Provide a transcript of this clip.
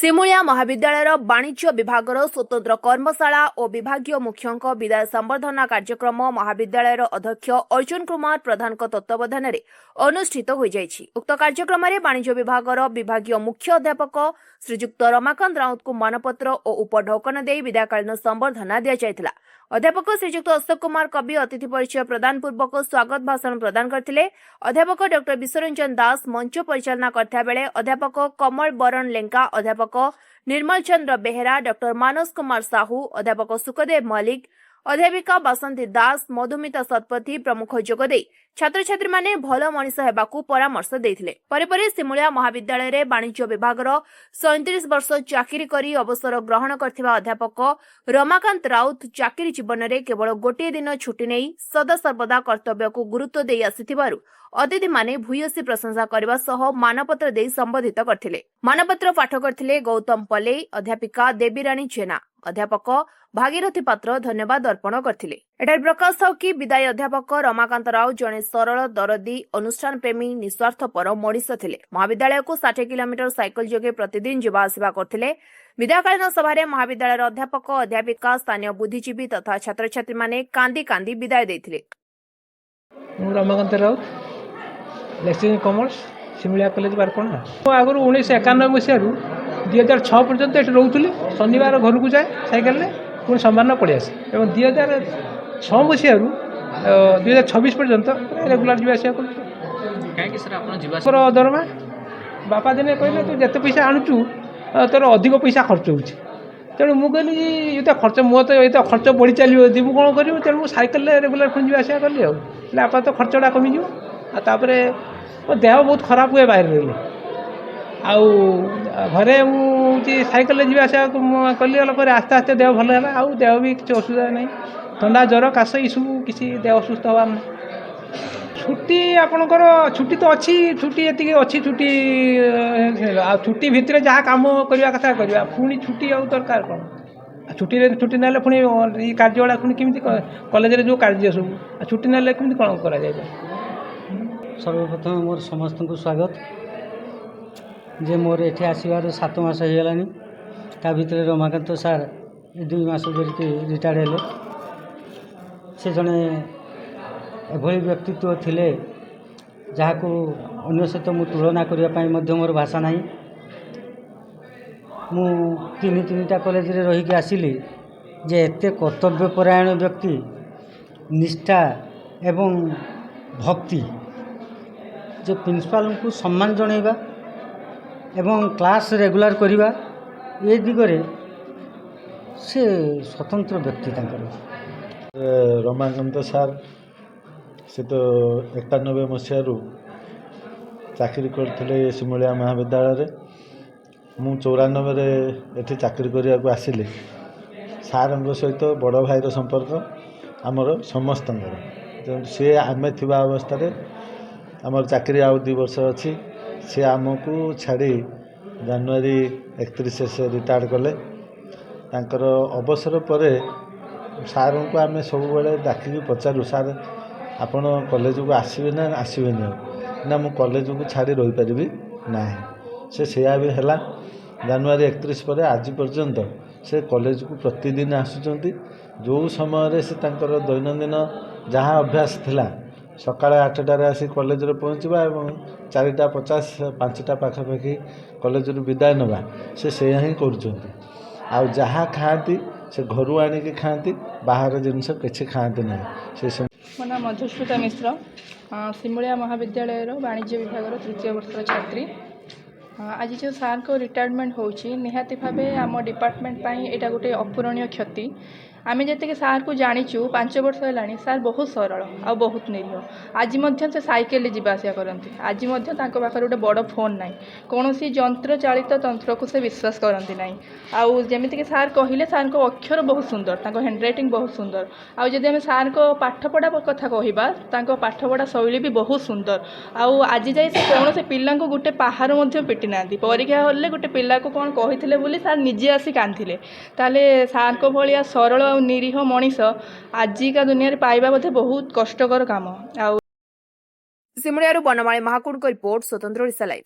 सिमुलिया महाविद्यालय वाणिज्य विभाग स्वतंत्र कर्मशाला और विभागीय मुख्यों विदाय संबर्धना कार्यक्रम महाविद्यालय अध्यक्ष अर्जुन कुमार प्रधान तत्वावधान में अनुष्ठित हो जायछि। उक्त कार्यक्रम में वाणिज्य विभाग विभागीय मुख्य अध्यापक श्रीजुक्त रमाकांत राउत को मानपत्र और उपढौकन दे विदायकालीन संबर्धना दि जाइथिला। अध्यापक श्रीजुक्त अशोक कुमार कवि अतिथि परिचय प्रदान पूर्वक स्वागत भाषण प्रदान करथिले। अध्यापक डॉक्टर विश्वरंजन दास मंच परिचालना करथिया बेले अध्यापक कमल बरण लेंका, अध्यापक निर्मल चंद्र बेहेरा, डॉक्टर मानस कुमार साहू, अध्यापक सुखदेव मल्लिक, अध्यापिका बासंती दास, मधुमिता सतपथी प्रमुख जोगदे छात्र छात्री माने भल मनीष हेबाकू परामर्श देथिले। परे सिमुलिया महाविद्यालय रे वाणिज्य विभाग 37 वर्ष चाकरी करी अवसर ग्रहण करथिबा अध्यापक रमाकांत राउत चाकरी जीवन रे केवल गोटे दिन छुट्टी नहीं सदा सर्वदा कर्तव्य को गुरुत्व दे आसिथिबारु अतिथि माने भूयसी प्रशंसा करबा सह मानपत्र दे संबोधित करथिले। मानपत्र पाठ करथिले गौतम पले, अध्यापिका देवीराणी जेना, अध्यापक भागीरथी पात्र धन्यवाद अर्पण करथिले। एटार प्रकाश हो कि विदायी अध्यापक रमाकांत राव जने सरल दरदी अनुष्ठान प्रेमी निस्वार्थपर मनीष थिले। महाविद्यालय को 60 किलोमीटर साइकल जोगे प्रतिदिन जीवा आसिबा करथिले। विदायकालीन सभारे महाविद्यालय अध्यापक, अध्यापिका, स्थानीय बुद्धिजीवी तथा छात्र छात्री माने कांदी कांदी विदाय देथिले। Ramakant Raut lecturing commerce Simulia college Barkona आगुरी 1991 मसीह 2006 पर्यंत ये रोली। शनिवार घर को जाए साइकेल पुणी सोमवार पड़े आसे और 2006 मसीह 2026 पर्यंत रेगुलर जावास कर दरमा बापा दिने कहले तू जिते पैसा आणुचु तोर अधिक पैसा खर्च हो। तेणु मुझे ये खर्च मो तो ये खर्च बढ़ी चलो जी कौन करूँ। तेणु मुझे साइकेल रेगुलर पुणी जावास कली आप तो खर्चटा कमिज आतापर मो देह बहुत खराब हुए बाहर रही आउ घरे मुझे साइकेल जावास कली गला आस्ते आस्ते देह भल है आउ देह भी किसी असुविधा नहीं। ठंडा ज्वर काश ये सब किसी देह असुस्थ हबार ना। छुट्टी आपणकर छुट्टी तो अच्छी छुट्टी ये अच्छी छुट्टी छुट्टी भितर जहाँ कम करवा कथा करवा पुणी छुट्टी आउ दरकार कौन छुट्टी ना पुणी कार्य गुड़ा पुणी केमी कॉलेज जो कार्य सब छुट्टी ना केमी कौन कर। सर्वप्रथम मोर समस्त को स्वागत जे मोर एठी आसबार 7 मास हो गलानी। ता भितर रमाकांत सार 2 मास धरिकी रिटायर्ड हेले। से जड़े एभली व्यक्तित्व थिले जहाँ को अन्य सहित मु तुलना करने मोर भाषा नहीं। मु 3-3टा कॉलेज रे रही आसिली जे एते कर्तव्यपरायण व्यक्ति निष्ठा एवं भक्ति जो प्रिंसिपाल को सम्मान जणैबा एवं क्लास रेगुलर करवा ये दिगरे से स्वतंत्र व्यक्ति तांकर। रमाकांत सार से तो 91 मसीह चाकरी करते सिमुलिया महाविद्यालय मु 94 एठी चाकरी करने को आसिली। सार सहित बड़ भाईर संपर्क आमर समस्त सी आमे थिबा अवस्था आमर चाकरी आउ 2 वर्ष अच्छी सी आमको छाड़ी जनवरी 31 से रिटायर्ड कले। तांकर अवसर पर सार को आम सब बेले डाकिकी पचारू सार आपण कॉलेज को आसबे ना आसबे ना मु कॉलेज को छाड़ी रही पारि ना से भी है। जनवरी 31 पर आज पर्यंत से कॉलेज को प्रतिदिन आसुचंती। जो समय से तांकर दैनंदिन जहाँ अभ्यास थिला सकाळ 8टार आसी कॉलेज रे पहुँचवा और 4:50 5टा पाखापाखि कॉलेज रू विदाय नवा से हिं कर जहाँ खाती से घर आणिकी खाती बाहर जिनस किसी खाती ना। मो नाम मधुस्मिता मिश्र सिमुलिया महाविद्यालय वाणिज्य विभाग 3य वर्ष छात्री। आज जो सार को रिटायरमेंट होची निहाती भावे आम डिपार्टमेंट पाई एटा गोटे अपूरणीय क्षति। आम जी सार को जाचु 5 वर्ष है सार बहुत सरल आ बहुत निरीह। आज से साइकेल जावासिया करती। आज पाखे गोटे बड़ फोन ना कौन यंत्र चालित तंत्र को से विश्वास करती ना। आउ जमीक सार कहले सार को अक्षर बहुत सुंदर, हैंड रईटिंग बहुत सुंदर। आउ जदि आम सार को पाठपढ़ा कथा कहवा पाठपढ़ा शैली भी बहुत सुंदर। आउ आज जाए कौन से पिला गोटे पहाड़ पिटी ना परीक्षा हल गोटे पिला को कौन कही बोली सार निजे आसी कांधिले। ताले सार को भाया सरल निरीह मनीष आजिका दुनिया रे पाइबा बोधे बहुत कष्टकर काम। सिमुलिया बनमाली महाकुड़ रिपोर्ट स्वतंत्र ओडिशा लाइव।